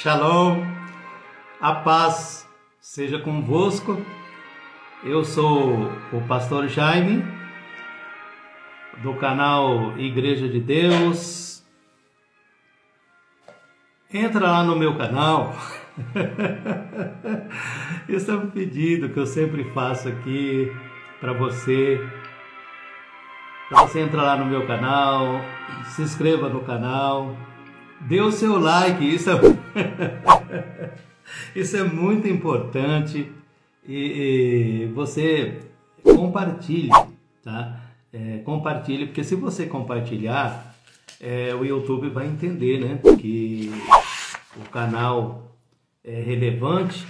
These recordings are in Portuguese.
Shalom, a paz seja convosco. Eu sou o pastor Jaime, do canal Igreja de Deus. Entra lá no meu canal. Esse é um pedido que eu sempre faço aqui para você. Para você entrar lá no meu canal, se inscreva no canal, dê o seu like, isso é muito importante, e você compartilhe, tá? Compartilhe, porque se você compartilhar, o YouTube vai entender, né, que o canal é relevante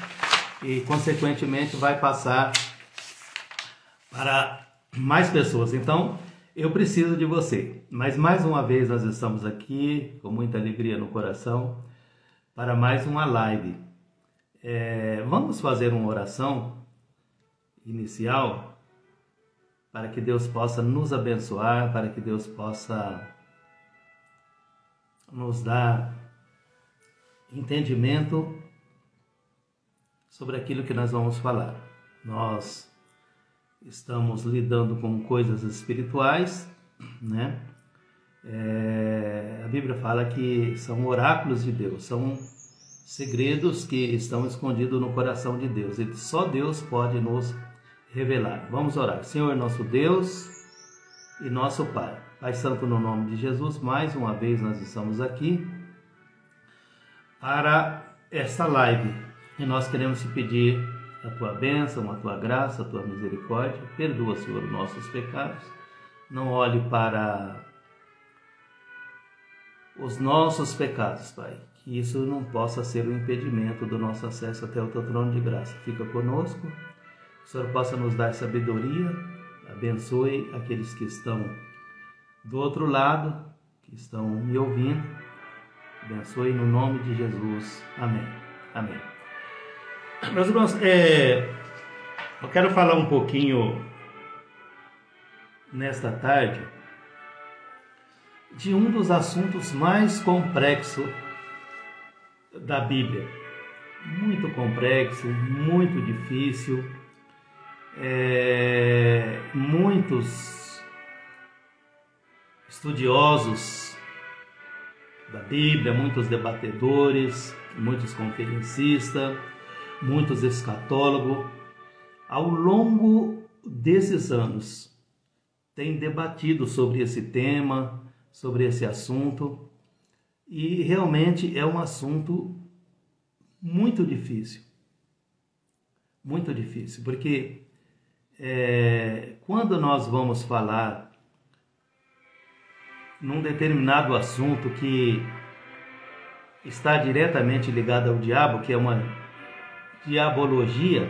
e consequentemente vai passar para mais pessoas. Então eu preciso de você. Mas mais uma vez nós estamos aqui com muita alegria no coração para mais uma live. Vamos fazer uma oração inicial para que Deus possa nos abençoar, para que Deus possa nos dar entendimento sobre aquilo que nós vamos falar. Nós estamos lidando com coisas espirituais, né? A Bíblia fala que são oráculos de Deus, são segredos que estão escondidos no coração de Deus, e só Deus pode nos revelar. Vamos orar. Senhor, nosso Deus e nosso Pai, Pai Santo, no nome de Jesus, mais uma vez nós estamos aqui para esta live e nós queremos te pedir a tua bênção, a tua graça, a tua misericórdia. Perdoa, Senhor, os nossos pecados. Não olhe para os nossos pecados, Pai. Que isso não possa ser um impedimento do nosso acesso até o teu trono de graça. Fica conosco. Que o Senhor possa nos dar sabedoria. Abençoe aqueles que estão do outro lado, que estão me ouvindo. Abençoe no nome de Jesus. Amém. Amém. Meus irmãos, eu quero falar um pouquinho nesta tarde de um dos assuntos mais complexos da Bíblia. Muito complexo, muito difícil. Muitos estudiosos da Bíblia, muitos debatedores, muitos conferencistas, muitos escatólogos, ao longo desses anos, têm debatido sobre esse tema, sobre esse assunto, e realmente é um assunto muito difícil, porque quando nós vamos falar num determinado assunto que está diretamente ligado ao diabo, que é uma diabologia,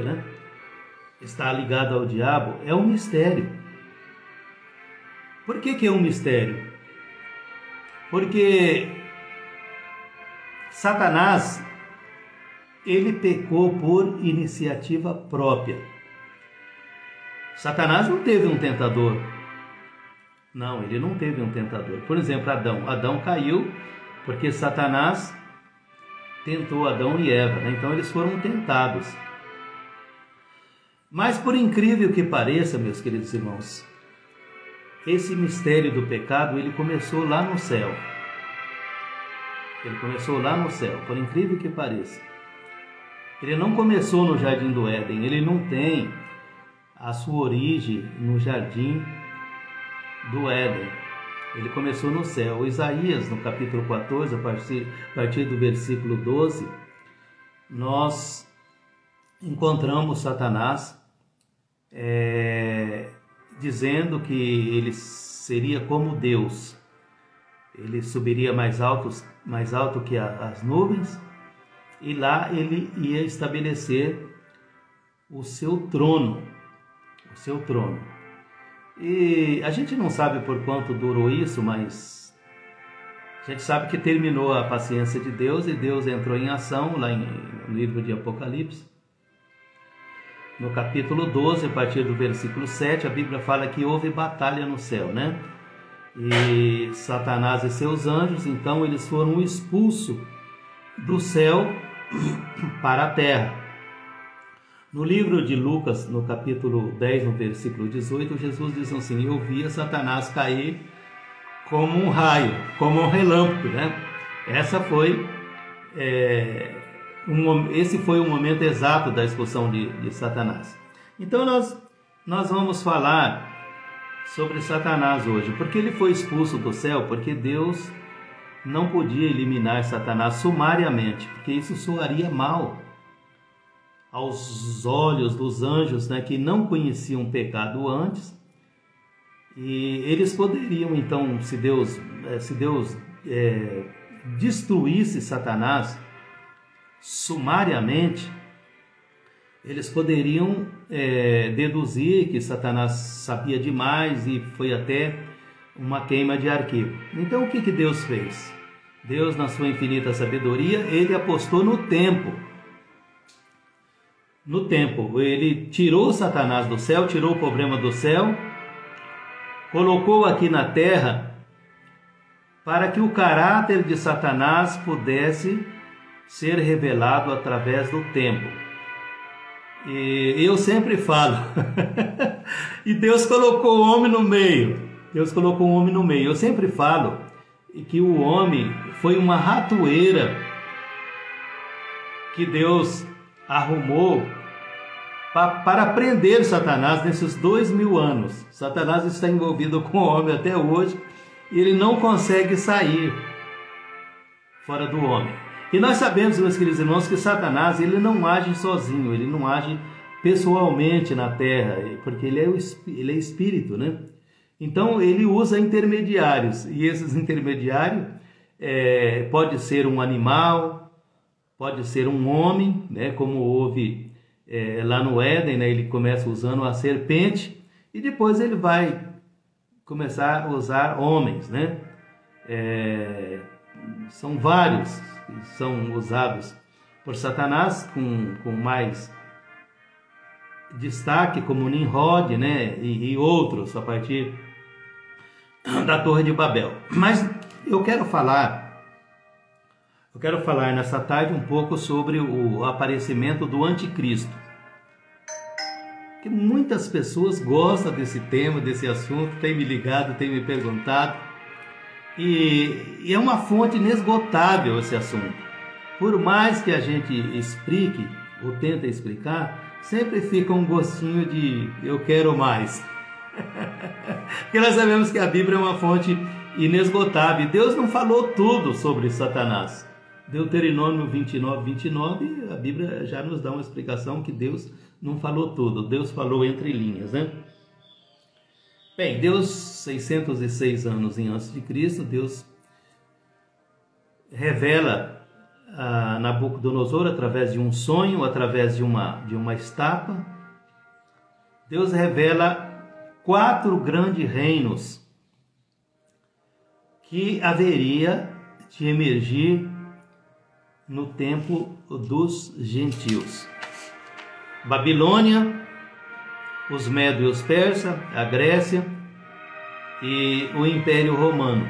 né? Está ligado ao diabo, é um mistério. Por que é um mistério? Porque Satanás, ele pecou por iniciativa própria. Satanás não teve um tentador. Não, ele não teve um tentador. Por exemplo, Adão. Adão caiu porque Satanás tentou Adão e Eva, né? Então eles foram tentados. Mas por incrível que pareça, meus queridos irmãos, esse mistério do pecado, ele começou lá no céu. Ele começou lá no céu, por incrível que pareça. Ele não começou no jardim do Éden, ele não tem a sua origem no jardim do Éden. Ele começou no céu. Isaías, no capítulo 14, a partir do versículo 12, nós encontramos Satanás dizendo que ele seria como Deus. Ele subiria mais alto que as nuvens, e lá ele ia estabelecer o seu trono. E a gente não sabe por quanto durou isso, mas a gente sabe que terminou a paciência de Deus e Deus entrou em ação lá no livro de Apocalipse. No capítulo 12, a partir do versículo 7, a Bíblia fala que houve batalha no céu, né? e Satanás e seus anjos. Então eles foram expulsos do céu para a terra. No livro de Lucas, no capítulo 10, no versículo 18, Jesus diz assim: eu via Satanás cair como um raio, como um relâmpago, né? Esse foi o momento exato da expulsão de Satanás. Então nós vamos falar sobre Satanás hoje, porque ele foi expulso do céu, porque Deus não podia eliminar Satanás sumariamente, porque isso soaria mal aos olhos dos anjos, né, que não conheciam o pecado antes. E eles poderiam, então, se Deus destruísse Satanás sumariamente, eles poderiam deduzir que Satanás sabia demais e foi até uma queima de arquivo. Então o que Deus fez? Deus, na sua infinita sabedoria, ele apostou no tempo. No tempo, ele tirou Satanás do céu, tirou o problema do céu, colocou aqui na terra para que o caráter de Satanás pudesse ser revelado através do tempo. E eu sempre falo, e Deus colocou o homem no meio. Deus colocou o homem no meio. Eu sempre falo que o homem foi uma ratoeira que Deus arrumou para prender Satanás nesses 2000 anos. Satanás está envolvido com o homem até hoje e ele não consegue sair fora do homem. E nós sabemos, meus queridos irmãos, que Satanás ele não age sozinho, ele não age pessoalmente na terra, porque ele é espírito, né? Então ele usa intermediários, e esses intermediários pode ser um animal, pode ser um homem, né? Como houve lá no Éden, né? Ele começa usando a serpente e depois ele vai começar a usar homens, né? São vários que são usados por Satanás com mais destaque, como Nimrod, né? E outros a partir da Torre de Babel. Mas eu quero falar nessa tarde um pouco sobre o aparecimento do anticristo. Que muitas pessoas gostam desse tema, desse assunto, têm me ligado, têm me perguntado. E é uma fonte inesgotável esse assunto. Por mais que a gente explique ou tente explicar, sempre fica um gostinho de eu quero mais. Porque nós sabemos que a Bíblia é uma fonte inesgotável. Deus não falou tudo sobre Satanás. Deuteronômio 29, a Bíblia já nos dá uma explicação que Deus não falou tudo. Deus falou entre linhas, né? Bem, Deus, 606 anos antes de Cristo, Deus revela a Nabucodonosor através de um sonho, através de uma estátua. Deus revela 4 grandes reinos que haveria de emergir no tempo dos gentios. Babilônia, os Medos e os Persas, a Grécia e o Império Romano.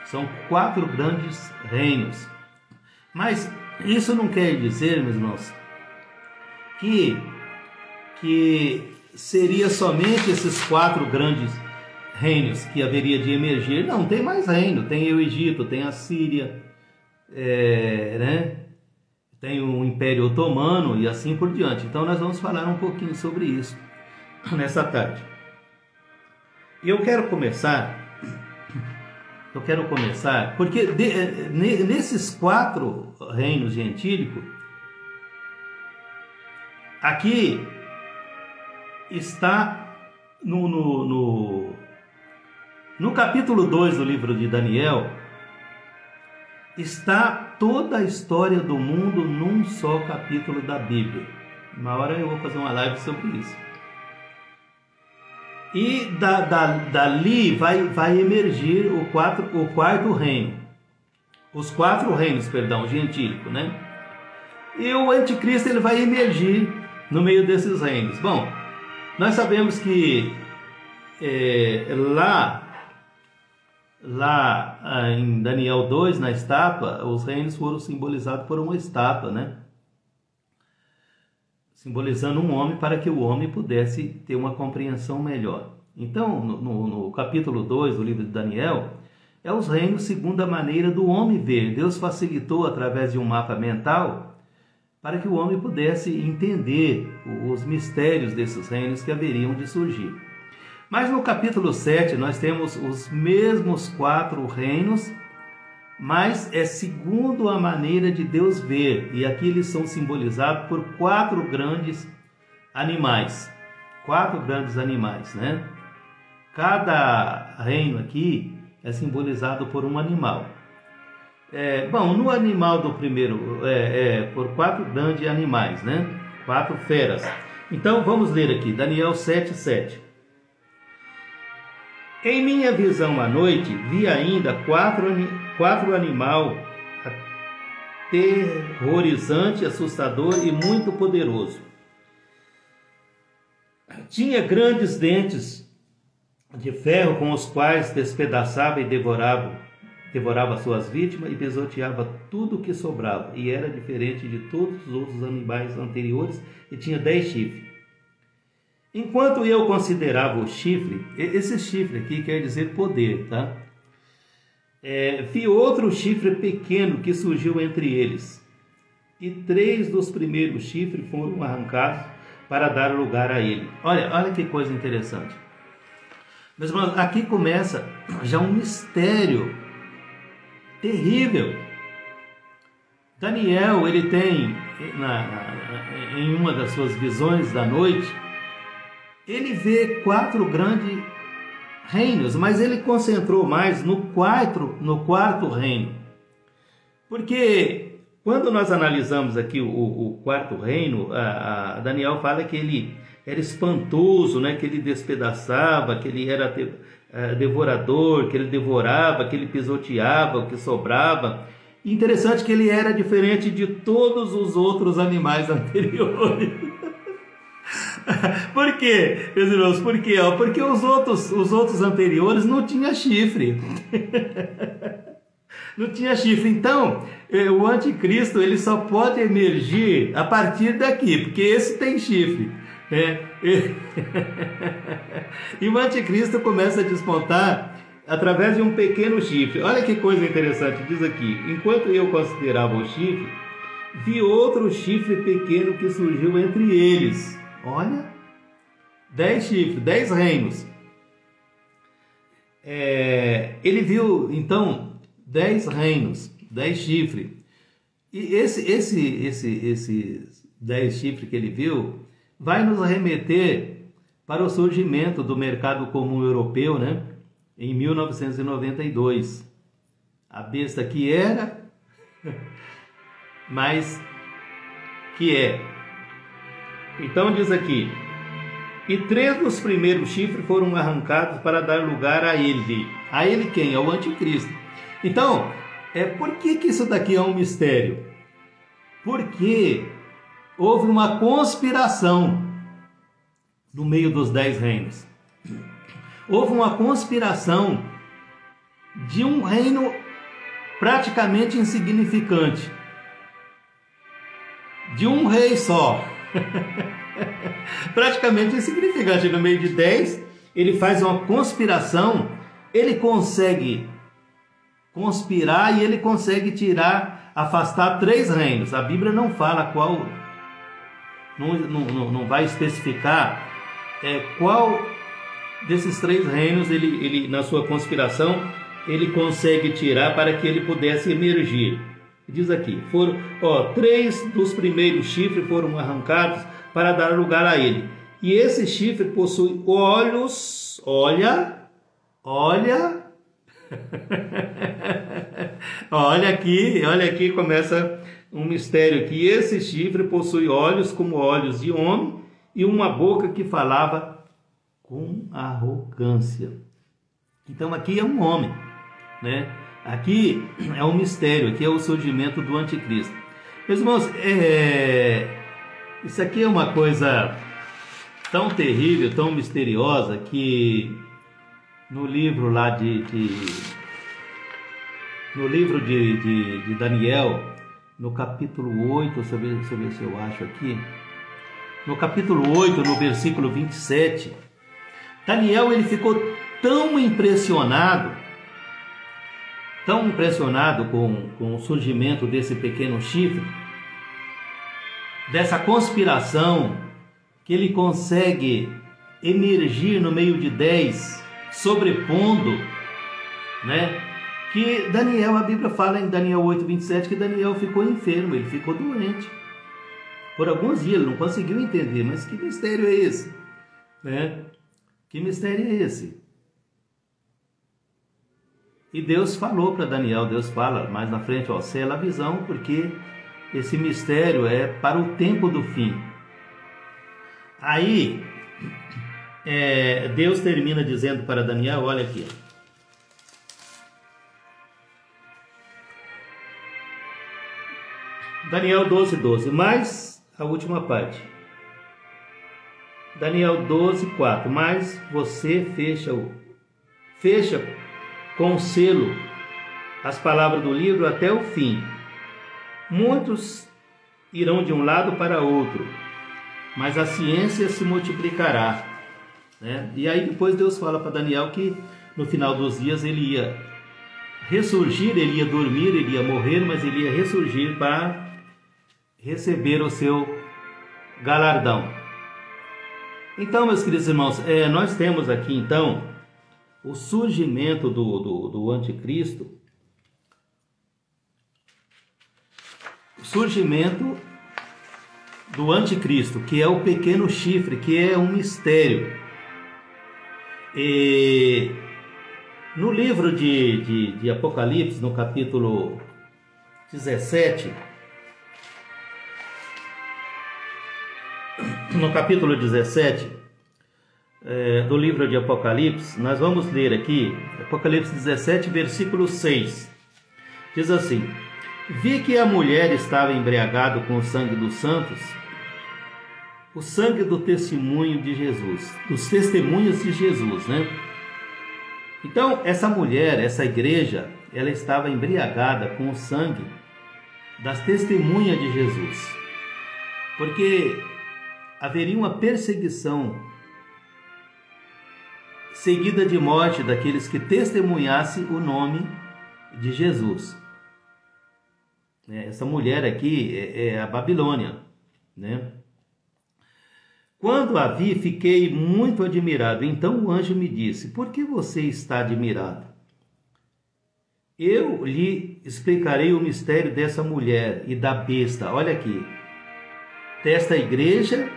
São 4 grandes reinos. Mas isso não quer dizer, meus irmãos, que seria somente esses 4 grandes reinos que haveria de emergir. Não, tem mais reino. Tem o Egito, tem a Síria, né? Tem o Império Otomano e assim por diante. Então nós vamos falar um pouquinho sobre isso nessa tarde. E eu quero começar porque nesses 4 reinos gentílicos, aqui está no capítulo 2 do livro de Daniel, está toda a história do mundo num só capítulo da Bíblia. Uma hora eu vou fazer uma live sobre isso. E dali vai emergir o quarto reino. Os 4 reinos, gentílico, né? E o anticristo ele vai emergir no meio desses reinos. Bom, nós sabemos que lá lá em Daniel 2, na estátua, os reinos foram simbolizados por uma estátua, né? Simbolizando um homem para que o homem pudesse ter uma compreensão melhor. Então, no capítulo 2 do livro de Daniel, é os reinos segundo a maneira do homem ver. Deus facilitou através de um mapa mental para que o homem pudesse entender os mistérios desses reinos que haveriam de surgir. Mas no capítulo 7 nós temos os mesmos 4 reinos, mas é segundo a maneira de Deus ver. E aqui eles são simbolizados por 4 grandes animais. 4 grandes animais, né? Cada reino aqui é simbolizado por um animal. No animal do primeiro, por 4 grandes animais, né? 4 feras. Então vamos ler aqui, Daniel 7:7. Em minha visão à noite, vi ainda 4 animal aterrorizante, assustador e muito poderoso. Tinha grandes dentes de ferro com os quais despedaçava e devorava suas vítimas e pisoteava tudo o que sobrava, e era diferente de todos os outros animais anteriores e tinha 10 chifres. Enquanto eu considerava o chifre, esse chifre aqui quer dizer poder, tá? Vi outro chifre pequeno que surgiu entre eles, e 3 dos primeiros chifres foram arrancados para dar lugar a ele. Olha que coisa interessante. Meus irmãos, aqui começa já um mistério terrível. Daniel, ele tem, em uma das suas visões da noite, ele vê 4 grandes reinos, mas ele concentrou mais no quarto reino. Porque quando nós analisamos aqui o 4º reino, Daniel fala que ele era espantoso, né? Que ele despedaçava, que ele era devorador, que ele devorava, que ele pisoteava o que sobrava. Interessante que ele era diferente de todos os outros animais anteriores. Por quê, meus irmãos? Por quê? Porque os outros anteriores não tinham chifre. Não tinha chifre. Então, o anticristo ele só pode emergir a partir daqui, porque esse tem chifre. E o anticristo começa a despontar através de um pequeno chifre. Olha que coisa interessante, diz aqui: enquanto eu considerava o chifre, vi outro chifre pequeno que surgiu entre eles. Olha, 10 chifres, 10 reinos. Ele viu então 10 reinos, 10 chifres. E esses 10 chifres que ele viu vai nos remeter para o surgimento do mercado comum europeu, né? Em 1992. A besta que era, mas que é. Então diz aqui: e 3 dos primeiros chifres foram arrancados para dar lugar a ele. A ele quem? Ao anticristo. Então, por que isso daqui é um mistério? Porque houve uma conspiração no meio dos 10 reinos. Houve uma conspiração de um reino praticamente insignificante, de um rei só. Praticamente insignificante. No meio de 10, ele faz uma conspiração, ele consegue conspirar e ele consegue afastar 3 reinos. A Bíblia não fala qual, não vai especificar qual desses 3 reinos ele na sua conspiração ele consegue tirar para que ele pudesse emergir. Diz aqui: 3 dos primeiros chifres foram arrancados para dar lugar a ele. E esse chifre possui olhos, olha aqui começa um mistério aqui. Esse chifre possui olhos como olhos de homem e uma boca que falava com arrogância. Então aqui é um homem, né? Aqui é um mistério, aqui é o surgimento do anticristo. Meus irmãos, isso aqui é uma coisa tão terrível, tão misteriosa, que no livro lá de no livro de Daniel, no capítulo 8, deixa eu ver se eu acho aqui, no capítulo 8, no versículo 27, Daniel ele ficou tão impressionado com o surgimento desse pequeno chifre, dessa conspiração, que ele consegue emergir no meio de 10, sobrepondo, né? Que Daniel, a Bíblia fala em Daniel 8:27 que Daniel ficou enfermo, ele ficou doente. Por alguns dias ele não conseguiu entender, mas que mistério é esse? Né? Que mistério é esse? E Deus falou para Daniel, Deus fala mais na frente, ó, sela a visão, porque esse mistério é para o tempo do fim. Aí, Deus termina dizendo para Daniel, olha aqui, ó. Daniel 12:12, mais a última parte. Daniel 12:4, mas você fecha com o selo as palavras do livro até o fim. Muitos irão de um lado para outro, mas a ciência se multiplicará. Né? E aí depois Deus fala para Daniel que no final dos dias ele ia ressurgir, ele ia dormir, ele ia morrer, mas ele ia ressurgir para receber o seu galardão. Então, meus queridos irmãos, nós temos aqui então o surgimento do anticristo, o surgimento do anticristo, que é o pequeno chifre, que é um mistério. E no livro de Apocalipse, no capítulo 17, no capítulo 17 do livro de Apocalipse, nós vamos ler aqui, Apocalipse 17, versículo 6, diz assim: vi que a mulher estava embriagada com o sangue dos santos, o sangue do testemunho de Jesus, dos testemunhos de Jesus, né? Então, essa mulher, essa igreja, ela estava embriagada com o sangue das testemunhas de Jesus, porque haveria uma perseguição seguida de morte daqueles que testemunhassem o nome de Jesus. Essa mulher aqui é a Babilônia, né? Quando a vi, fiquei muito admirado. Então o anjo me disse: por que você está admirado? Eu lhe explicarei o mistério dessa mulher e da besta. Olha aqui, desta igreja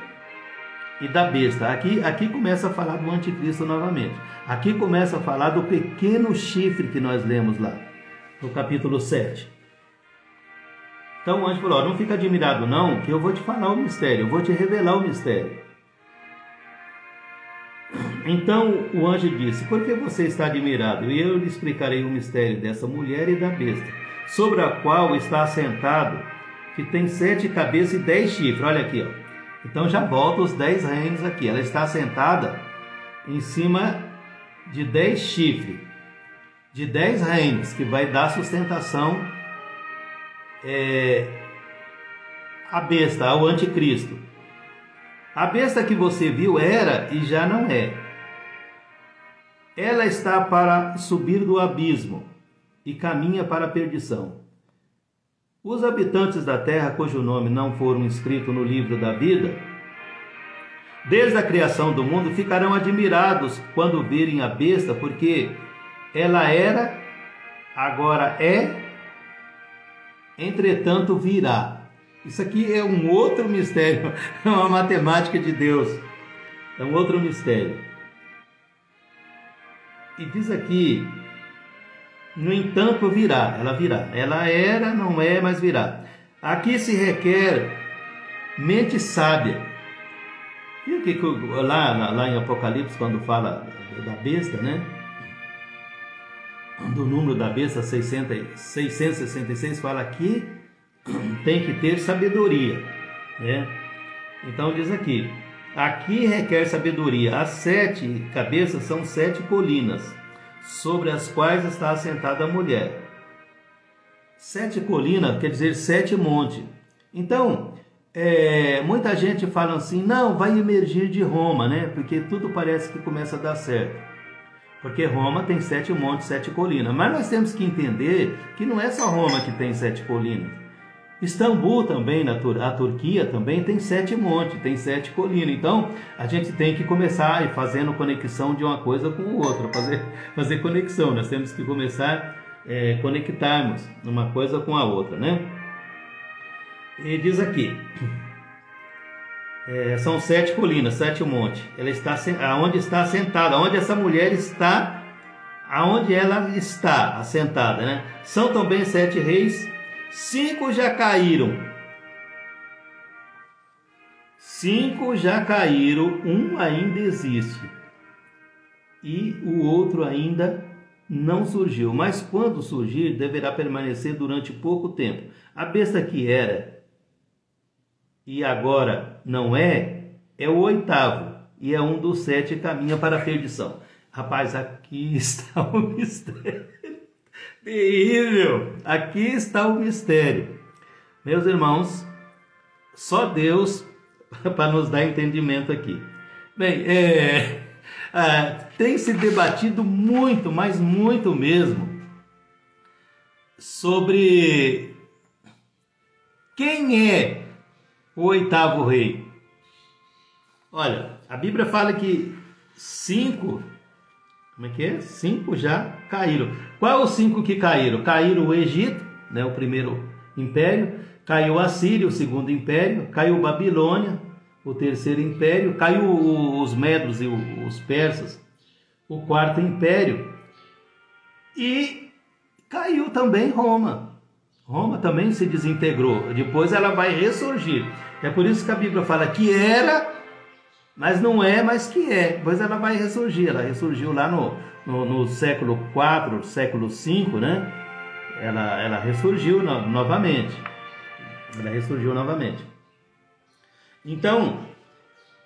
e da besta. Aqui começa a falar do anticristo novamente. Aqui começa a falar do pequeno chifre que nós lemos lá, no capítulo 7. Então o anjo falou: não fica admirado não, que eu vou te falar o mistério, eu vou te revelar o mistério. Então o anjo disse: por que você está admirado? E eu lhe explicarei o mistério dessa mulher e da besta, sobre a qual está assentado, que tem 7 cabeças e 10 chifres. Olha aqui, ó. Então já volta os 10 reinos aqui. Ela está sentada em cima de 10 chifres, de 10 reinos, que vai dar sustentação à besta, ao anticristo. A besta que você viu era e já não é. Ela está para subir do abismo e caminha para a perdição. Os habitantes da terra, cujo nome não foram inscritos no livro da vida, desde a criação do mundo, ficarão admirados quando virem a besta, porque ela era, agora é, entretanto virá. Isso aqui é um outro mistério, é uma matemática de Deus, é um outro mistério. E diz aqui: no entanto virá, ela virá. Ela era, não é, mas virá. Aqui se requer mente sábia. E aqui lá em Apocalipse, quando fala da besta, né? Do número da besta 666, fala que tem que ter sabedoria, né? Então diz aqui: aqui requer sabedoria. As 7 cabeças são 7 colinas, sobre as quais está assentada a mulher. 7 colinas quer dizer 7 montes. Então, muita gente fala assim, não, vai emergir de Roma, né? Porque tudo parece que começa a dar certo. Porque Roma tem 7 montes, 7 colinas. Mas nós temos que entender que não é só Roma que tem 7 colinas. Istambul também, a Turquia também tem 7 montes, tem 7 colinas. Então, a gente tem que começar fazendo conexão de uma coisa com outra, fazer conexão. Nós temos que começar conectarmos uma coisa com a outra, né? E diz aqui, são 7 colinas, 7 montes. Ela está aonde está assentada, onde essa mulher está, aonde ela está assentada, né? São também 7 reis. 5 já caíram. 5 já caíram, um ainda existe. E o outro ainda não surgiu. Mas quando surgir, deverá permanecer durante pouco tempo. A besta que era e agora não é o 8º. E é um dos 7 que caminha para a perdição. Rapaz, aqui está o mistério. Terrível! Aqui está o mistério. Meus irmãos, só Deus para nos dar entendimento aqui. Bem, tem se debatido muito, mas muito mesmo, sobre quem é o 8º rei. Olha, a Bíblia fala que 5... Como é que é? 5 já caíram. Qual os 5 que caíram? Caíram o Egito, né, o primeiro império. Caiu a Síria, o segundo império. Caiu Babilônia, o terceiro império. Caiu os Medos e os Persas, o 4º império. E caiu também Roma. Roma também se desintegrou. Depois ela vai ressurgir. É por isso que a Bíblia fala que era... mas não é, mas que é. Depois ela vai ressurgir. Ela ressurgiu lá no século IV, século V, né? Ela ressurgiu novamente. Ela ressurgiu novamente. Então,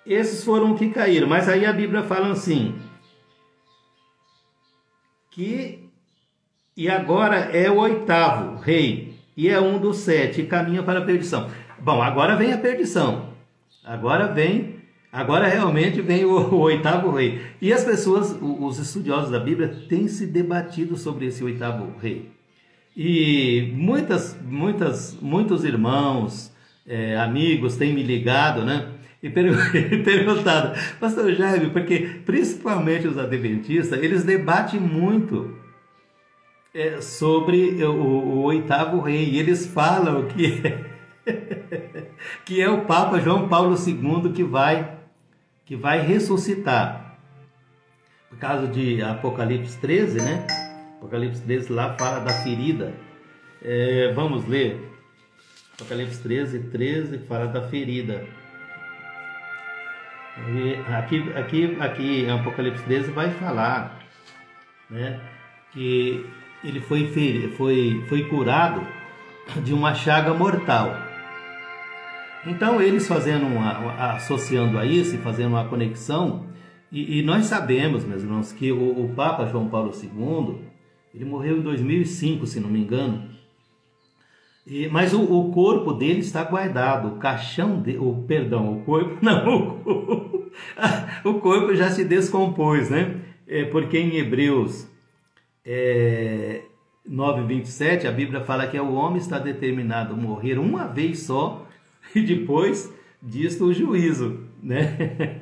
esses foram que caíram. Mas aí a Bíblia fala assim, e agora é o 8º rei, e é um dos 7, e caminha para a perdição. Bom, agora vem a perdição. Agora realmente vem o 8º rei. E as pessoas, os estudiosos da Bíblia, têm se debatido sobre esse 8º rei. E muitos irmãos, amigos têm me ligado, né? E perguntado, pastor Jaime, porque principalmente os adventistas, eles debatem muito sobre o 8º rei. E eles falam que é o Papa João Paulo II que vai ressuscitar. Por causa de Apocalipse 13, né? Apocalipse 13 lá fala da ferida. Vamos ler. Apocalipse 13 fala da ferida. E aqui em Apocalipse 13 vai falar, né, que ele foi curado de uma chaga mortal. Então eles associando a isso e fazendo uma conexão, e nós sabemos, meus irmãos, que o Papa João Paulo II, ele morreu em 2005, se não me engano, mas o corpo dele está guardado, o caixão dele, o corpo não, o corpo já se descompôs, né? Porque em Hebreus 9:27 a Bíblia fala que o homem está determinado a morrer uma vez só, e depois disso o juízo, né?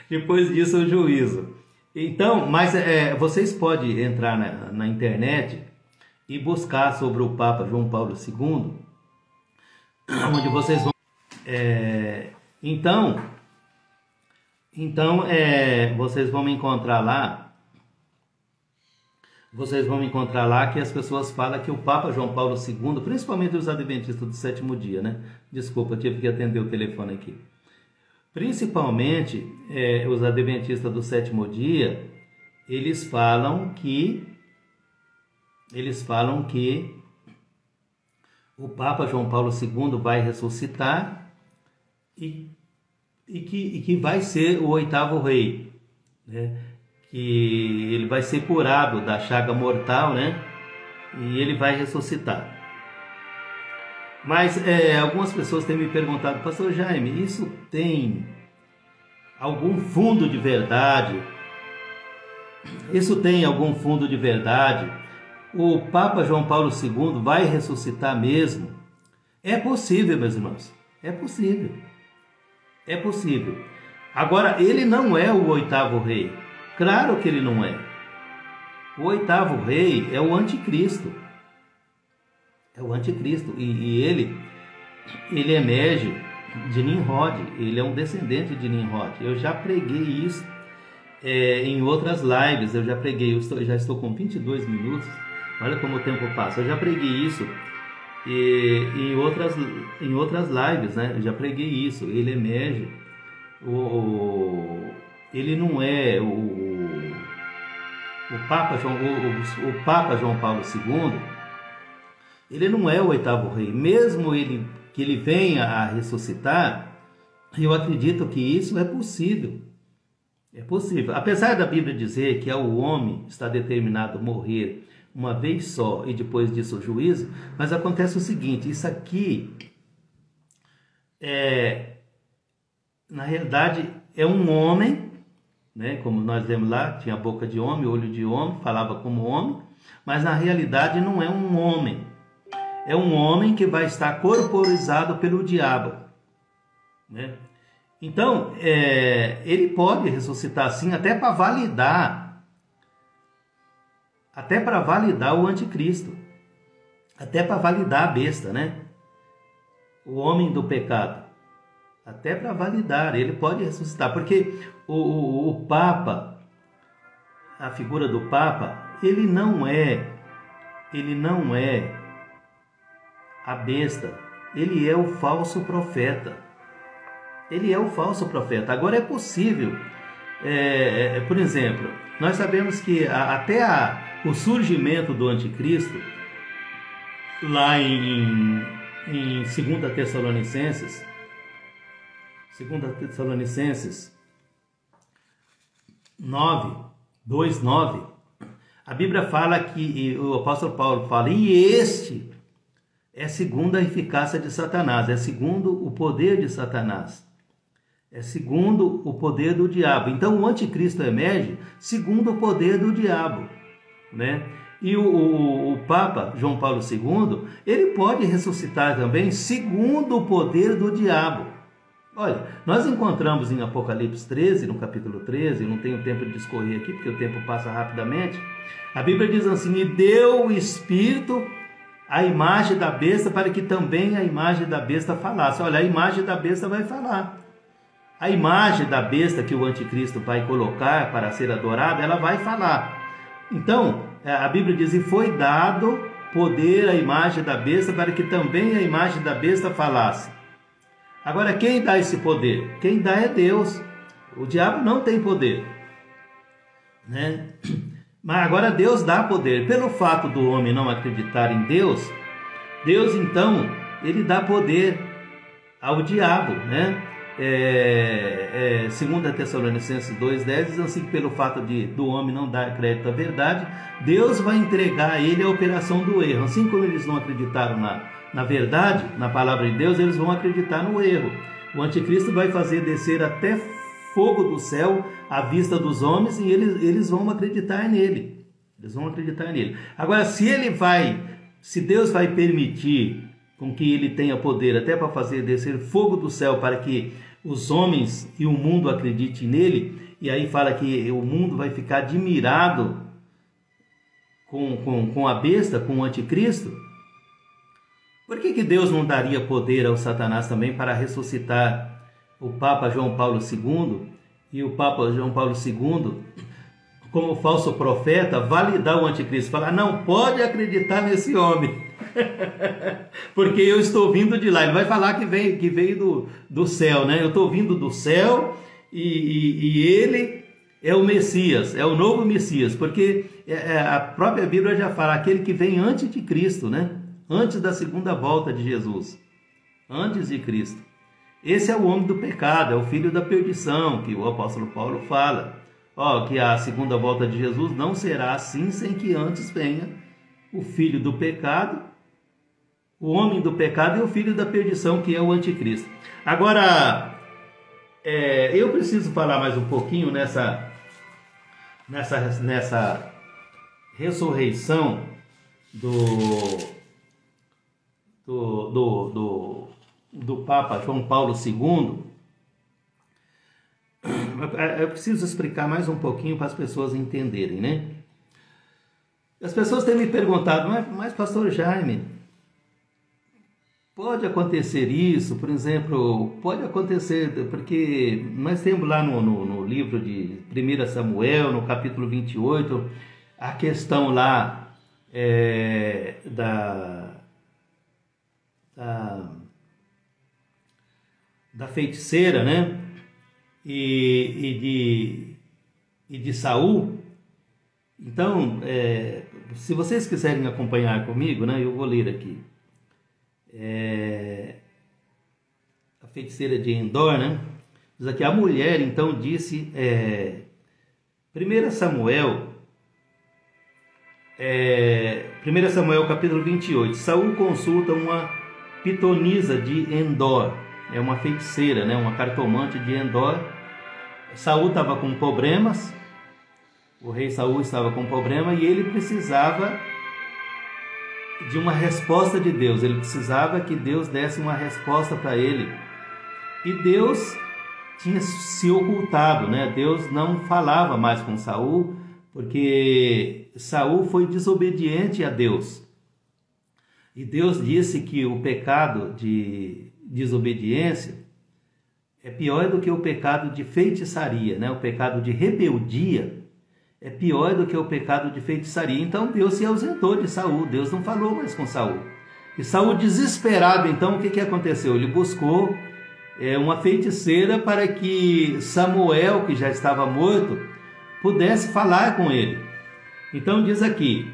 Depois disso o juízo. Então, mas vocês podem entrar na internet e buscar sobre o Papa João Paulo II, onde vocês vão... Então, vocês vão me encontrar lá. Vocês vão encontrar lá que as pessoas falam que o Papa João Paulo II, principalmente os adventistas do 7º dia, né? Desculpa, tive que atender o telefone aqui. Principalmente os adventistas do 7º dia, eles falam que o Papa João Paulo II vai ressuscitar e que vai ser o 8º rei, né? Que ele vai ser curado da chaga mortal, né? E ele vai ressuscitar. Mas algumas pessoas têm me perguntado, pastor Jaime, isso tem algum fundo de verdade? Isso tem algum fundo de verdade? O Papa João Paulo II vai ressuscitar mesmo? É possível, meus irmãos, é possível. É possível. Agora, ele não é o oitavo rei. Claro que ele não é. O oitavo rei é o anticristo. É o anticristo. E ele emerge de Nimrod. Ele é um descendente de Nimrod. Eu já preguei isso em outras lives. Eu já preguei. Já estou com 22 minutos. Olha como o tempo passa. Eu já preguei isso em outras lives, né? Eu já preguei isso. Ele emerge. Ele não é o Papa João Paulo II. Ele não é o oitavo rei. Mesmo que ele venha a ressuscitar, eu acredito que isso é possível. É possível. Apesar da Bíblia dizer que o homem está determinado a morrer uma vez só e depois disso o juízo, mas acontece o seguinte: isso aqui na realidade é um homem, né? Como nós lemos lá, tinha boca de homem, olho de homem, falava como homem, mas na realidade não é um homem. É um homem que vai estar corporizado pelo diabo, né? Então, ele pode ressuscitar sim, até para validar o anticristo, até para validar a besta, né? O homem do pecado, até para validar, ele pode ressuscitar, porque o Papa, a figura do Papa, ele não é a besta, ele é o falso profeta. Ele é o falso profeta. Agora é possível, por exemplo, nós sabemos que até o surgimento do anticristo, lá em 2 Tessalonicenses 2:9, a Bíblia fala que, o apóstolo Paulo fala, e este é segundo a eficácia de Satanás, é segundo o poder de Satanás, é segundo o poder do diabo. Então o anticristo emerge segundo o poder do diabo, né? E o Papa João Paulo II, ele pode ressuscitar também segundo o poder do diabo. Olha, nós encontramos em Apocalipse 13, no capítulo 13, eu não tenho tempo de discorrer aqui, porque o tempo passa rapidamente. A Bíblia diz assim: e deu o Espírito a imagem da besta, para que também a imagem da besta falasse. Olha, a imagem da besta vai falar. A imagem da besta que o anticristo vai colocar para ser adorada, ela vai falar. Então, a Bíblia diz, e foi dado poder à imagem da besta, para que também a imagem da besta falasse. Agora, quem dá esse poder? Quem dá é Deus. O diabo não tem poder, né? Mas agora Deus dá poder. Pelo fato do homem não acreditar em Deus, Deus então, ele dá poder ao diabo, né? 2 Tessalonicenses 2:10 diz assim, que pelo fato do homem não dar crédito à verdade, Deus vai entregar a ele a operação do erro. Assim como eles não acreditaram na verdade, na palavra de Deus, eles vão acreditar no erro. O anticristo vai fazer descer até fogo do céu à vista dos homens, e eles vão acreditar nele. Eles vão acreditar nele. Agora, se Deus vai permitir com que ele tenha poder até para fazer descer fogo do céu para que os homens e o mundo acreditem nele, e aí fala que o mundo vai ficar admirado com a besta, com o anticristo, por que Deus não daria poder ao Satanás também para ressuscitar o Papa João Paulo II, e o Papa João Paulo II, como falso profeta, validar o anticristo, falar, não pode acreditar nesse homem, porque eu estou vindo de lá. Ele vai falar que veio do céu, né? Eu estou vindo do céu, e ele é o Messias, é o novo Messias, porque a própria Bíblia já fala, aquele que vem antes de Cristo, né? Antes da segunda volta de Jesus, antes de Cristo. Esse é o homem do pecado, é o filho da perdição, que o apóstolo Paulo fala. Que a segunda volta de Jesus não será assim sem que antes venha o filho do pecado, o homem do pecado e o filho da perdição, que é o anticristo. Agora, eu preciso falar mais um pouquinho nessa ressurreição do Papa João Paulo II. Eu preciso explicar mais um pouquinho para as pessoas entenderem, né? As pessoas têm me perguntado, mas pastor Jaime, pode acontecer isso? Por exemplo, pode acontecer, porque nós temos lá no livro de 1 Samuel, no capítulo 28, a questão lá da feiticeira, né? E de Saul. Então, se vocês quiserem acompanhar comigo, né, eu vou ler aqui. A feiticeira de Endor, né? Diz aqui, a mulher então disse, 1 Samuel capítulo 28, Saul consulta uma pitonisa de Endor, uma feiticeira, né? Uma cartomante de Endor. Saul estava com problemas, o rei Saul estava com problema e ele precisava de uma resposta de Deus, ele precisava que Deus desse uma resposta para ele. E Deus tinha se ocultado, né? Deus não falava mais com Saul, porque Saul foi desobediente a Deus. E Deus disse que o pecado de desobediência é pior do que o pecado de feitiçaria, né? O pecado de rebeldia é pior do que o pecado de feitiçaria. Então Deus se ausentou de Saul, Deus não falou mais com Saul. E Saul, desesperado, então o que aconteceu? Ele buscou uma feiticeira para que Samuel, que já estava morto, pudesse falar com ele. Então diz aqui,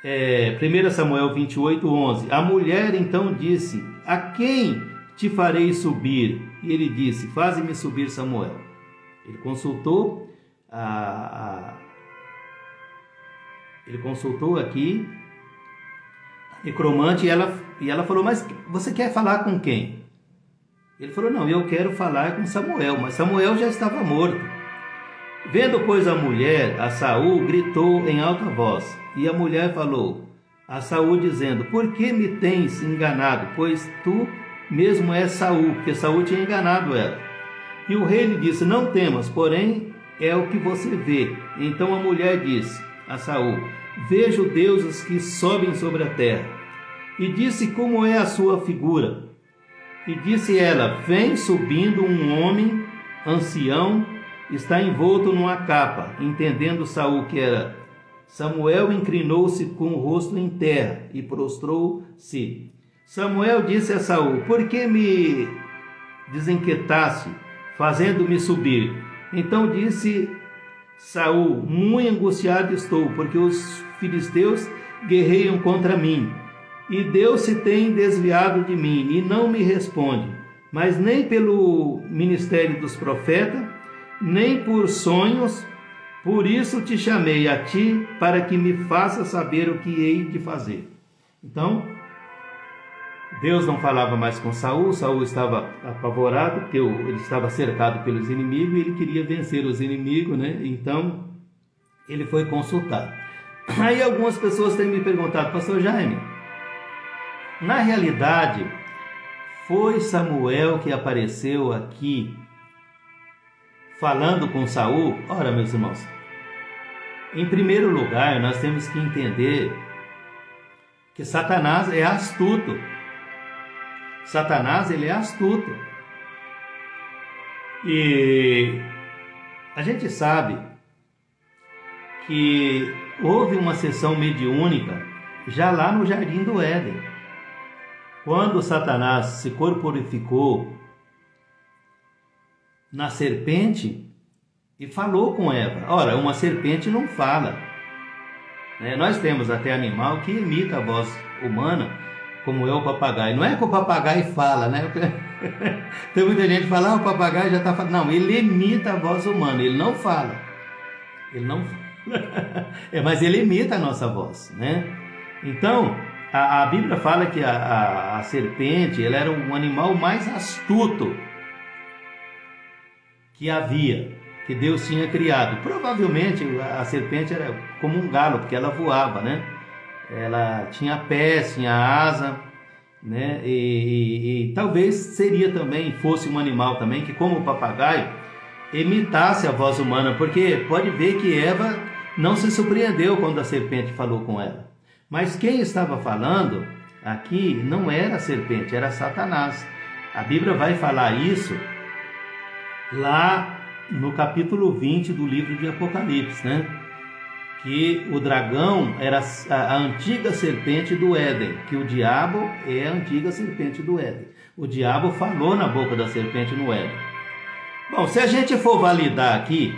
1 Samuel 28, 11, a mulher então disse, a quem te farei subir? E ele disse, faze-me subir Samuel. Ele consultou aqui a necromante e ela falou, mas você quer falar com quem? Ele falou, não, eu quero falar com Samuel, mas Samuel já estava morto. Vendo, pois, a mulher, a Saul gritou em alta voz, e a mulher falou a Saul, dizendo, por que me tens enganado? Pois tu mesmo és Saul, porque Saul tinha enganado ela. E o rei lhe disse, não temas, porém é o que você vê. Então a mulher disse a Saul, vejo deuses que sobem sobre a terra. E disse, como é a sua figura? E disse ela, vem subindo um homem ancião, está envolto numa capa. Entendendo Saul que era Samuel, inclinou-se com o rosto em terra e prostrou-se. Samuel disse a Saul, por que me desinquietaste, fazendo-me subir? Então disse Saul, muito angustiado estou, porque os filisteus guerreiam contra mim, e Deus se tem desviado de mim, e não me responde, mas nem pelo ministério dos profetas, nem por sonhos, por isso te chamei a ti, para que me faça saber o que hei de fazer. Então, Deus não falava mais com Saul, Saul estava apavorado, porque ele estava cercado pelos inimigos, e ele queria vencer os inimigos, né? Então, ele foi consultado. Aí algumas pessoas têm me perguntado, pastor Jaime, na realidade, foi Samuel que apareceu aqui falando com Saul? Ora, meus irmãos, em primeiro lugar, nós temos que entender que Satanás é astuto. Satanás, ele é astuto. E a gente sabe que houve uma sessão mediúnica já lá no Jardim do Éden, quando Satanás se corporificou na serpente e falou com Eva. Ora, uma serpente não fala, né? Nós temos até animal que imita a voz humana, como é o papagaio. Não é que o papagaio fala, né? Tem muita gente que fala, o papagaio já está falando. Não, ele imita a voz humana, ele não fala. Ele não fala. Mas ele imita a nossa voz, né? Então, A Bíblia fala que a serpente, ela era um animal mais astuto que havia, que Deus tinha criado. Provavelmente a serpente era como um galo, porque ela voava, né? Ela tinha pés, tinha asa, né? E talvez seria também, fosse um animal também, que como o papagaio, imitasse a voz humana, porque pode ver que Eva não se surpreendeu quando a serpente falou com ela. Mas quem estava falando aqui não era a serpente, era Satanás. A Bíblia vai falar isso lá no capítulo 20 do livro de Apocalipse, né? Que o dragão era a antiga serpente do Éden, que o diabo é a antiga serpente do Éden. O diabo falou na boca da serpente no Éden. Bom, se a gente for validar aqui,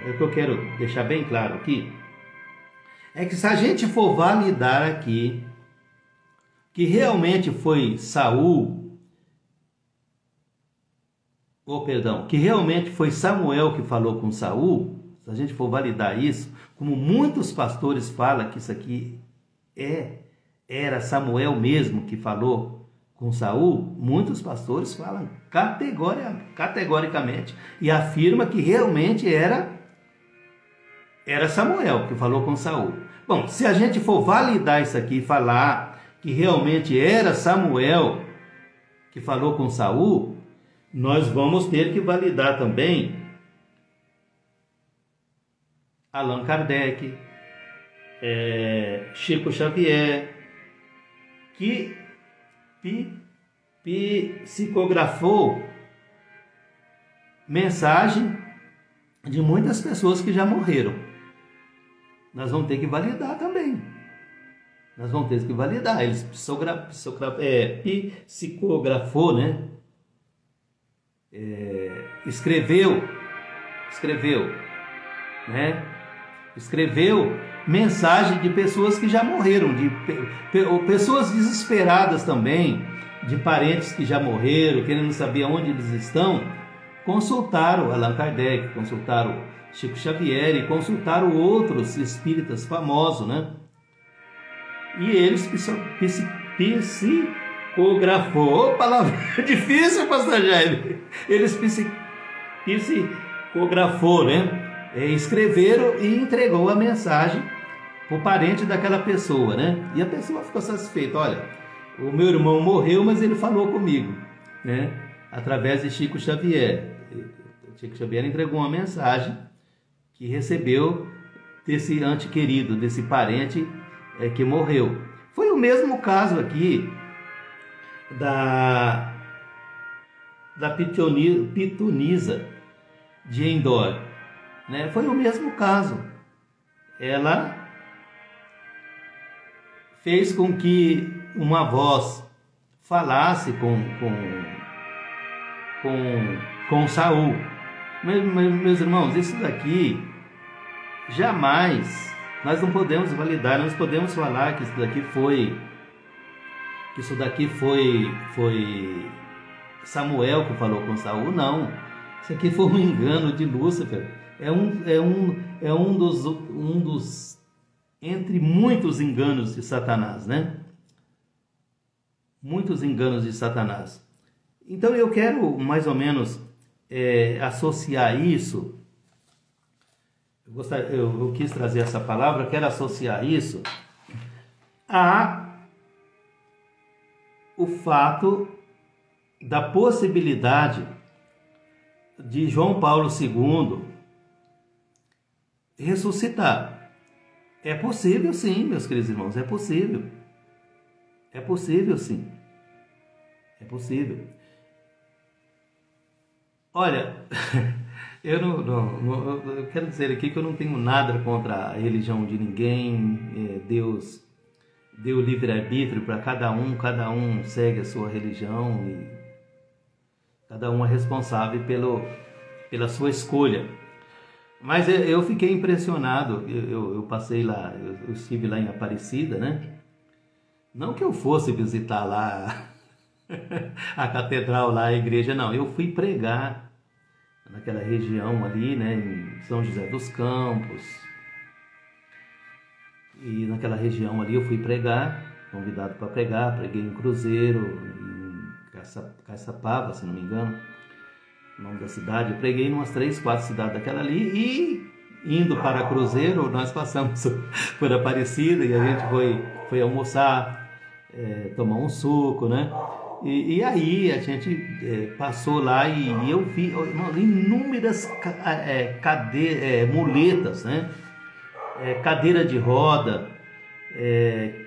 é o que eu quero deixar bem claro aqui, é que se a gente for validar aqui que realmente foi Saul, que realmente foi Samuel que falou com Saul, se a gente for validar isso, como muitos pastores falam que isso aqui era Samuel mesmo que falou com Saul, muitos pastores falam categoricamente e afirma que realmente era Samuel que falou com Saul. Bom, se a gente for validar isso aqui e falar que realmente era Samuel que falou com Saul, nós vamos ter que validar também Allan Kardec, Chico Xavier, que psicografou mensagem de muitas pessoas que já morreram. Nós vamos ter que validar também. Nós vamos ter que validar. Eles psicografou, né? Escreveu, né? Escreveu mensagem de pessoas que já morreram, de pessoas desesperadas também, de parentes que já morreram, querendo saber onde eles estão, consultaram Allan Kardec, consultaram Chico Xavier e consultaram outros espíritas famosos, né? E eles psicografou, palavra difícil, pastor Jaime. Eles psicografou, né? Escreveram e entregou a mensagem para o parente daquela pessoa, né? E a pessoa ficou satisfeita. Olha, o meu irmão morreu, mas ele falou comigo, né? Através de Chico Xavier. Chico Xavier entregou uma mensagem que recebeu desse ente querido, desse parente que morreu. Foi o mesmo caso aqui da Pitonisa de Endor, né? Foi o mesmo caso. Ela fez com que uma voz falasse com Saul. Meus irmãos, isso daqui jamais nós não podemos validar, nós podemos falar que isso daqui foi Samuel que falou com Saul. Não, isso aqui foi um engano de Lúcifer. É um dos entre muitos enganos de Satanás, né? Muitos enganos de Satanás. Então eu quero mais ou menos associar isso. Eu quis trazer essa palavra, quero associar isso a o fato da possibilidade de João Paulo II ressuscitar. É possível sim, meus queridos irmãos, é possível. É possível sim. É possível. Olha, eu quero dizer aqui que eu não tenho nada contra a religião de ninguém. Deus deu livre-arbítrio para cada um segue a sua religião e cada um é responsável pela sua escolha. Mas eu fiquei impressionado, eu passei lá, eu estive lá em Aparecida, né? Não que eu fosse visitar lá a catedral, lá a igreja, não. Eu fui pregar naquela região ali, né, em São José dos Campos. E naquela região ali eu fui pregar. convidado para pregar, preguei em Cruzeiro, em Caçapava, se não me engano, o nome da cidade. Eu preguei em umas 3, 4 cidades daquela ali, e indo para Cruzeiro, nós passamos por Aparecida e a gente foi almoçar, tomar um suco, né? E aí a gente passou lá e eu vi inúmeras muletas, né? Cadeira de roda,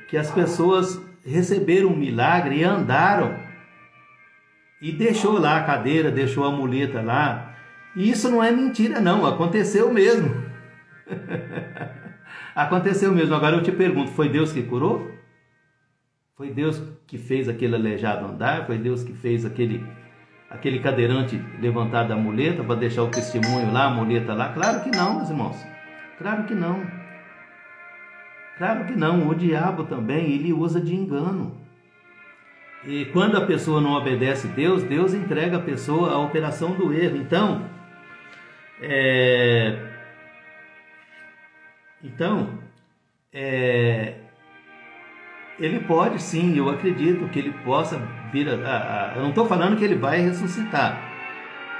que as pessoas receberam um milagre e andaram, e deixou lá a cadeira, deixou a muleta lá. E isso não é mentira não, aconteceu mesmo. Aconteceu mesmo. Agora eu te pergunto, foi Deus que curou? Foi Deus que fez aquele aleijado andar? Foi Deus que fez aquele cadeirante levantar da muleta para deixar o testemunho lá, a muleta lá? Claro que não, meus irmãos. Claro que não. Claro que não. O diabo também, ele usa de engano. E quando a pessoa não obedece a Deus, Deus entrega a pessoa à operação do erro. Ele pode sim, eu acredito que ele possa vir eu não estou falando que ele vai ressuscitar,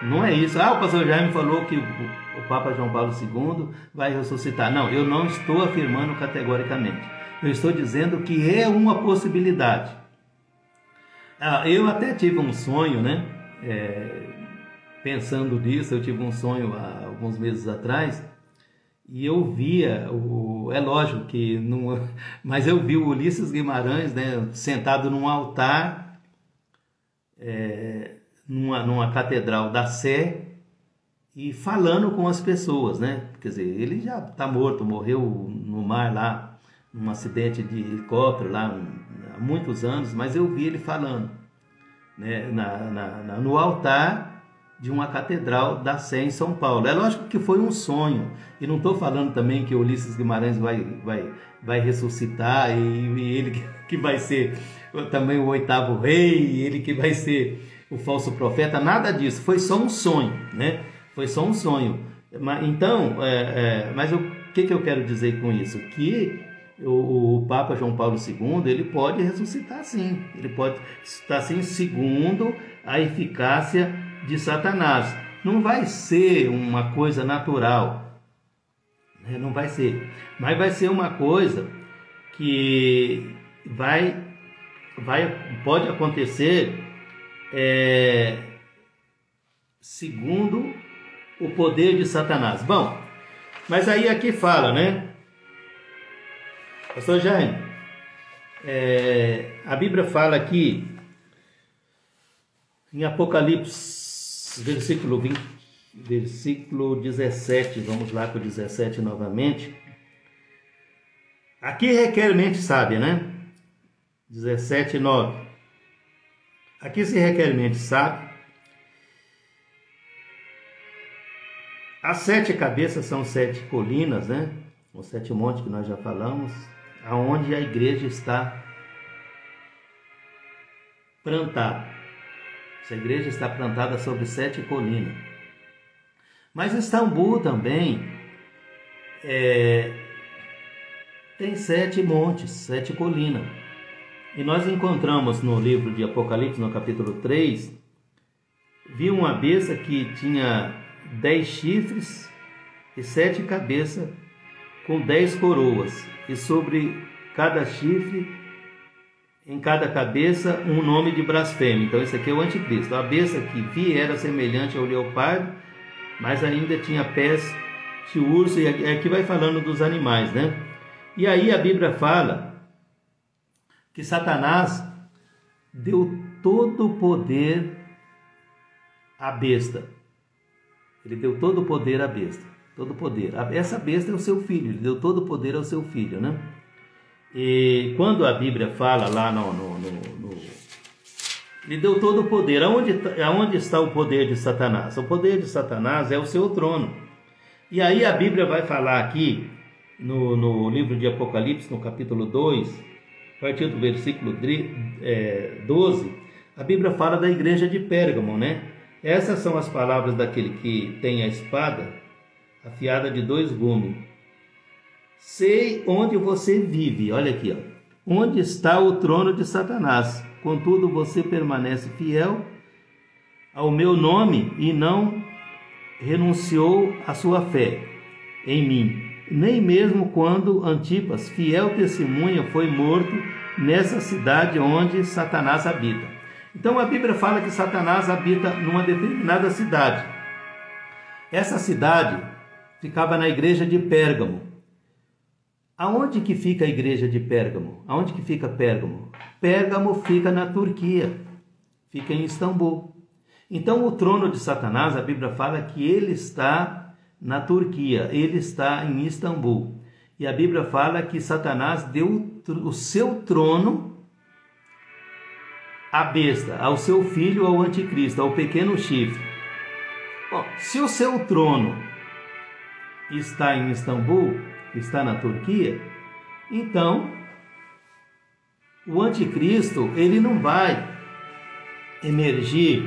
não é isso. O pastor Jaime falou que o Papa João Paulo II vai ressuscitar. Não, eu não estou afirmando categoricamente, eu estou dizendo que é uma possibilidade. Eu até tive um sonho, né? Pensando nisso, eu tive um sonho há alguns meses atrás, e eu via, é lógico que não, mas eu vi o Ulisses Guimarães, né, sentado num altar, numa catedral da Sé, e falando com as pessoas, né? Quer dizer, ele já está morto, morreu no mar lá, num acidente de helicóptero lá há muitos anos, mas eu vi ele falando, né, no altar de uma catedral da Sé em São Paulo. É lógico que foi um sonho, e não estou falando também que Ulisses Guimarães vai ressuscitar, e ele que vai ser também o 8º rei, ele que vai ser o falso profeta, nada disso, foi só um sonho, né? Foi só um sonho. Então, mas o que eu quero dizer com isso? Que o Papa João Paulo II, ele pode ressuscitar sim, ele pode ressuscitar sim, segundo a eficácia de Satanás. Não vai ser uma coisa natural, né? Não vai ser, mas vai ser uma coisa que pode acontecer segundo o poder de Satanás. Bom, mas aí aqui fala, né, pastor Jaime, a Bíblia fala aqui em Apocalipse, versículo 17, vamos lá para o 17 novamente. Aqui requer mente sábia, né? 17:9. Aqui se requer mente sábia. As 7 cabeças são 7 colinas, né? Os 7 montes que nós já falamos, aonde a igreja está plantada. Essa igreja está plantada sobre 7 colinas. Mas Istambul também tem 7 montes, 7 colinas. E nós encontramos no livro de Apocalipse, no capítulo 3, vi uma besta que tinha 10 chifres e 7 cabeças, com 10 coroas. E sobre cada chifre, em cada cabeça, um nome de blasfêmia. Então esse aqui é o anticristo. A besta que vi era semelhante ao leopardo, mas ainda tinha pés de urso. E aqui vai falando dos animais, né? E aí a Bíblia fala que Satanás deu todo o poder à besta. Ele deu todo o poder à besta. Todo o poder. Essa besta é o seu filho. Ele deu todo o poder ao seu filho, né? E quando a Bíblia fala lá ele deu todo o poder. Aonde está o poder de Satanás? O poder de Satanás é o seu trono. E aí a Bíblia vai falar aqui no livro de Apocalipse, no capítulo 2, a partir do versículo 12, a Bíblia fala da igreja de Pérgamo, né? Essas são as palavras daquele que tem a espada afiada de 2 gumes. Sei onde você vive, olha aqui, ó. onde está o trono de Satanás? Contudo, você permanece fiel ao meu nome e não renunciou à sua fé em mim, nem mesmo quando Antipas, fiel testemunha, foi morto nessa cidade onde Satanás habita. Então a Bíblia fala que Satanás habita numa determinada cidade. Essa cidade ficava na igreja de Pérgamo. Aonde que fica a igreja de Pérgamo? Aonde que fica Pérgamo? Pérgamo fica na Turquia, fica em Istambul. Então o trono de Satanás, a Bíblia fala que ele está na Turquia, ele está em Istambul. E a Bíblia fala que Satanás deu o seu trono à besta, ao seu filho, ao anticristo, ao pequeno chifre. Bom, se o seu trono está em Istambul, está na Turquia, então o anticristo ele não vai emergir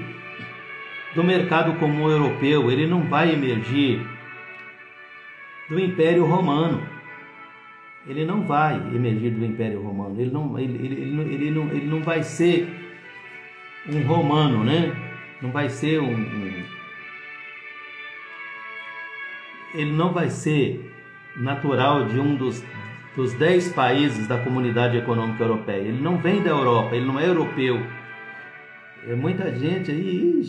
do mercado comum europeu, ele não vai emergir do Império Romano. Ele não vai emergir do Império Romano. Ele não vai ser um romano, né? Não vai ser ele não vai ser natural de um dos 10 países da Comunidade Econômica Europeia. Ele não vem da Europa, ele não é europeu. É muita gente aí,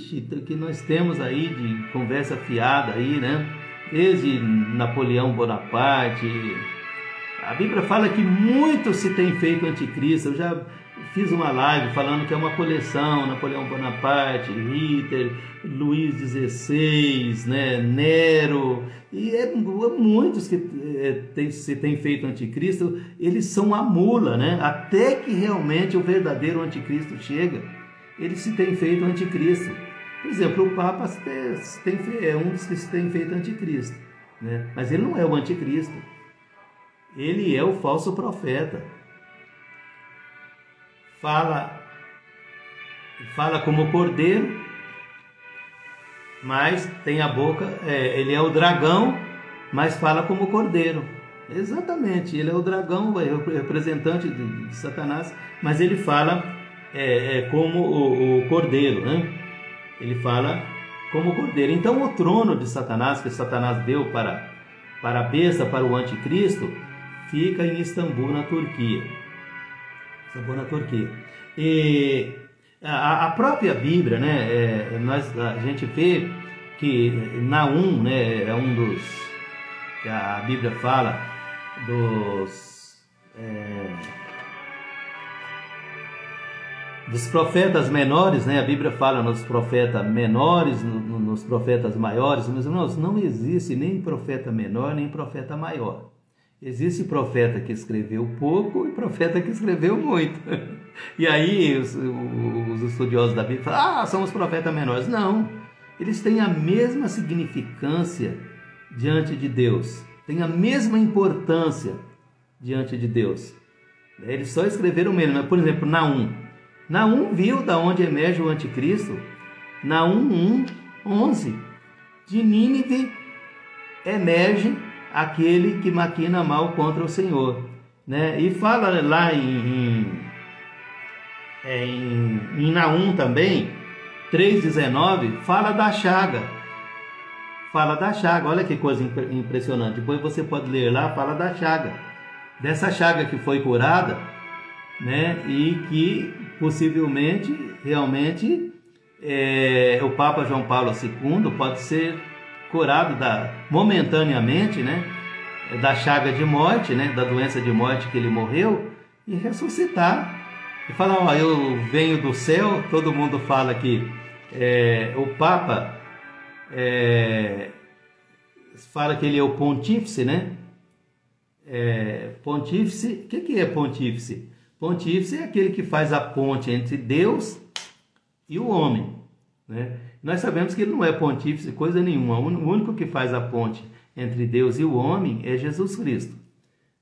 que nós temos aí de conversa fiada aí, né? Desde Napoleão Bonaparte. A Bíblia fala que muito se tem feito anticristo. Eu já fiz uma live falando que é uma coleção, Napoleão Bonaparte, Hitler, Luís XVI, né? Nero, e muitos que se tem feito anticristo, eles são a mula, né? Até que realmente o verdadeiro anticristo chega, ele se tem feito anticristo. Por exemplo, o Papa é um dos que se tem feito anticristo, né? Mas ele não é o anticristo, ele é o falso profeta. Fala como cordeiro, mas tem a boca, ele é o dragão, mas fala como cordeiro. Exatamente, ele é o dragão, é o representante de Satanás, mas ele fala como o cordeiro, né? Ele fala como cordeiro. Então o trono de Satanás, que Satanás deu para a besta, para o anticristo, fica em Istambul, na Turquia. Istambul, na Turquia. E a própria Bíblia, né, a gente vê que Naum, né, é um dos que a Bíblia fala dos profetas menores, né? A Bíblia fala nos profetas menores, nos profetas maiores. Meus irmãos, não existe nem profeta menor, nem profeta maior. Existe profeta que escreveu pouco e profeta que escreveu muito. E aí os estudiosos da Bíblia falam, são os profetas menores. Não, eles têm a mesma significância diante de Deus, têm a mesma importância diante de Deus. Eles só escreveram menos. Por exemplo, Naum viu da onde emerge o anticristo. Naum 1:11. De Nínive emerge aquele que maquina mal contra o Senhor, né? E fala lá em Naum também, 3:19, fala da chaga. Fala da chaga, olha que coisa impressionante. Depois você pode ler lá, fala da chaga. Dessa chaga que foi curada, né? E que possivelmente, realmente, o Papa João Paulo II pode ser curado momentaneamente, né, da chaga de morte, né, da doença de morte que ele morreu, e ressuscitar. E falar, eu venho do céu. Todo mundo fala que o Papa fala que ele é o pontífice, né? Pontífice, o que é pontífice? Pontífice é aquele que faz a ponte entre Deus e o homem, né? Nós sabemos que ele não é pontífice coisa nenhuma. O único que faz a ponte entre Deus e o homem é Jesus Cristo.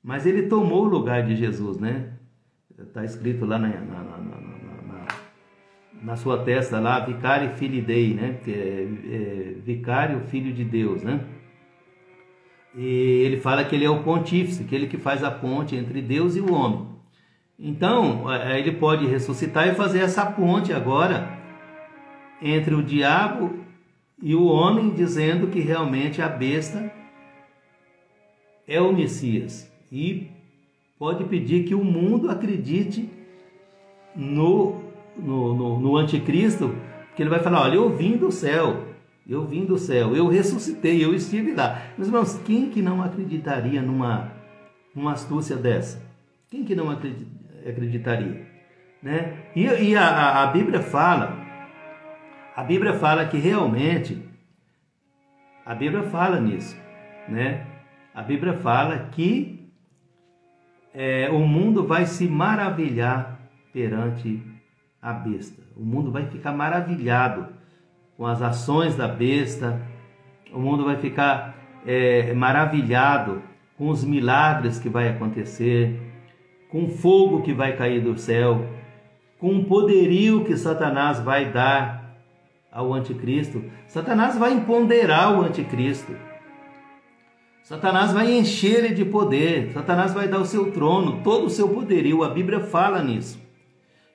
Mas ele tomou o lugar de Jesus, né? Está escrito lá na sua testa lá, Vicari Filii Dei, né? Que é Vicário, Filho de Deus, né? E ele fala que ele é o pontífice, aquele que faz a ponte entre Deus e o homem. Então, ele pode ressuscitar e fazer essa ponte agora entre o diabo e o homem, dizendo que realmente a besta é o Messias. E pode pedir que o mundo acredite no anticristo, que ele vai falar: olha, eu vim do céu, eu ressuscitei, eu estive lá. Meus irmãos, quem que não acreditaria numa astúcia dessa? Quem que não acreditaria? Né? E a Bíblia fala que realmente, a Bíblia fala nisso, né? A Bíblia fala que o mundo vai se maravilhar perante a besta. O mundo vai ficar maravilhado com as ações da besta. O mundo vai ficar maravilhado com os milagres que vai acontecer, com o fogo que vai cair do céu, com o poderio que Satanás vai dar ao anticristo. Satanás vai empoderar o anticristo. Satanás vai encher ele de poder. Satanás vai dar o seu trono, todo o seu poderio. A Bíblia fala nisso.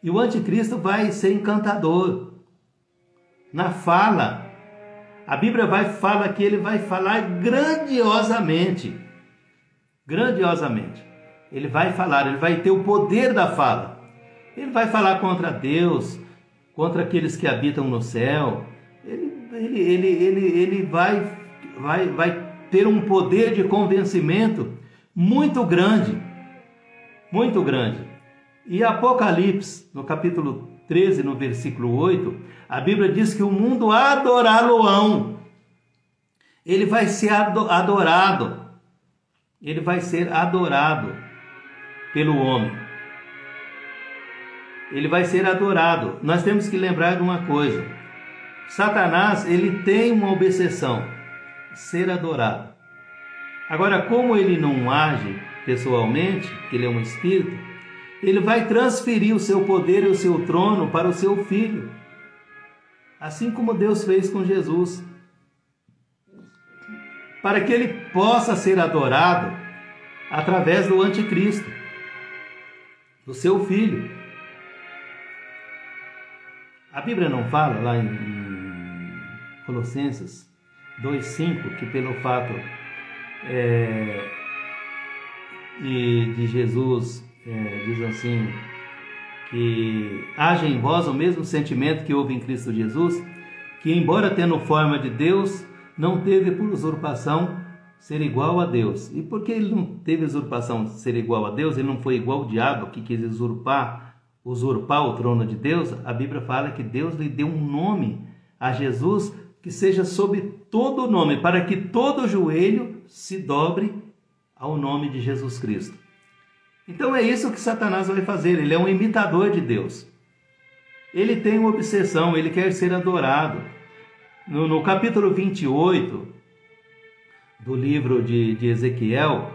E o anticristo vai ser encantador. Na fala, a Bíblia fala que ele vai falar grandiosamente. Grandiosamente. Ele vai falar, ele vai ter o poder da fala. Ele vai falar contra Deus, contra aqueles que habitam no céu. Ele vai ter um poder de convencimento muito grande. Muito grande. E Apocalipse, no capítulo 13, no versículo 8, a Bíblia diz que o mundo adorá-lo-ão. Ele vai ser adorado. Ele vai ser adorado pelo homem. Ele vai ser adorado. Nós temos que lembrar de uma coisa. Satanás, ele tem uma obsessão: ser adorado. Agora, como ele não age pessoalmente, que ele é um espírito, ele vai transferir o seu poder e o seu trono para o seu filho. Assim como Deus fez com Jesus. Para que ele possa ser adorado através do anticristo, do seu filho. A Bíblia não fala lá em Colossenses 2,5 que pelo fato de Jesus, diz assim, que haja em vós o mesmo sentimento que houve em Cristo Jesus, que embora tendo forma de Deus, não teve por usurpação ser igual a Deus. E por que ele não teve usurpação ser igual a Deus? Ele não foi igual ao diabo que quis usurpar o trono de Deus. A Bíblia fala que Deus lhe deu um nome a Jesus que seja sob todo nome, para que todo joelho se dobre ao nome de Jesus Cristo. Então é isso que Satanás vai fazer. Ele é um imitador de Deus. Ele tem uma obsessão, ele quer ser adorado. No capítulo 28 do livro de Ezequiel,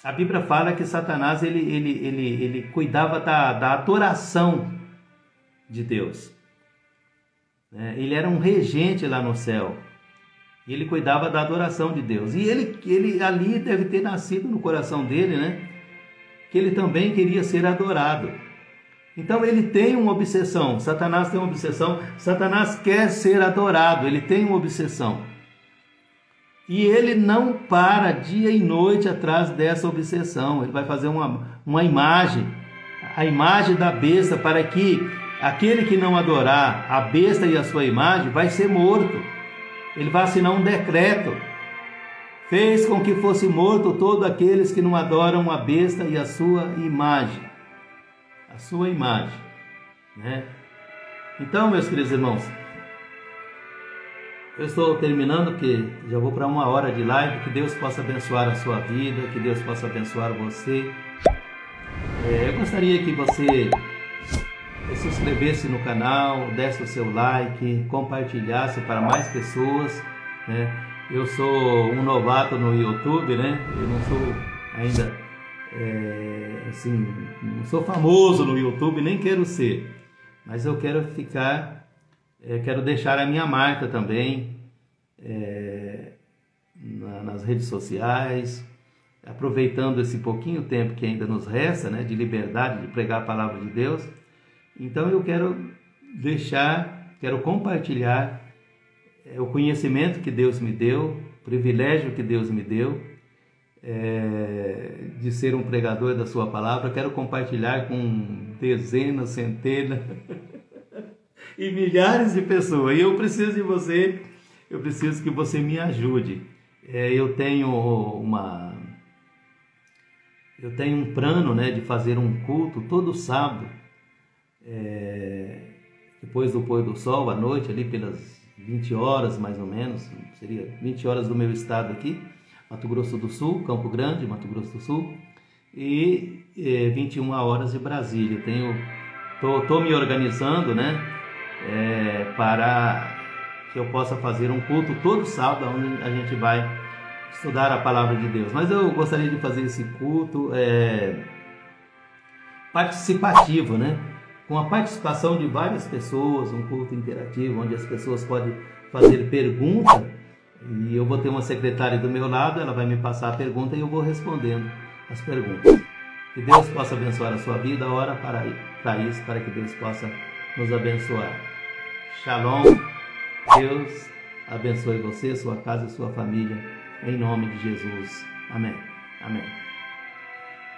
a Bíblia fala que Satanás ele cuidava da adoração de Deus. Ele era um regente lá no céu. E ele cuidava da adoração de Deus. E ele ali deve ter nascido no coração dele, né? Que ele também queria ser adorado. Então ele tem uma obsessão. Satanás tem uma obsessão. Satanás quer ser adorado. Ele tem uma obsessão. E ele não para dia e noite atrás dessa obsessão. Ele vai fazer uma imagem. A imagem da besta, para que aquele que não adorar a besta e a sua imagem vai ser morto. Ele vai assinar um decreto. Fez com que fosse morto todos aqueles que não adoram a besta e a sua imagem. A sua imagem, né? Então, meus queridos irmãos, eu estou terminando, porque já vou para 1 hora de live. Que Deus possa abençoar a sua vida, que Deus possa abençoar você. Eu gostaria que você se inscrevesse no canal, desse o seu like, compartilhasse para mais pessoas, né? Eu sou um novato no YouTube, né? Eu não sou ainda, assim, não sou famoso no YouTube, nem quero ser. Mas eu quero quero deixar a minha marca também nas redes sociais, aproveitando esse pouquinho tempo que ainda nos resta, né, de liberdade de pregar a palavra de Deus. Então eu quero compartilhar o conhecimento que Deus me deu, o privilégio que Deus me deu de ser um pregador da sua palavra. Quero compartilhar com dezenas, centenas e milhares de pessoas. E eu preciso de você, eu preciso que você me ajude. Eu tenho um plano, né, de fazer um culto todo sábado, depois do pôr do sol, à noite, ali pelas 20 horas mais ou menos, seria 20 horas do meu estado aqui, Mato Grosso do Sul, Campo Grande, Mato Grosso do Sul, e 21 horas de Brasília. Tô me organizando, né, para que eu possa fazer um culto todo sábado, onde a gente vai estudar a palavra de Deus. Mas eu gostaria de fazer esse culto participativo, né? Com a participação de várias pessoas, um culto interativo, onde as pessoas podem fazer pergunta, e eu vou ter uma secretária do meu lado, ela vai me passar a pergunta e eu vou respondendo as perguntas. Que Deus possa abençoar a sua vida, ora para isso, para que Deus possa nos abençoar. Shalom, Deus abençoe você, sua casa e sua família, em nome de Jesus. Amém. Amém.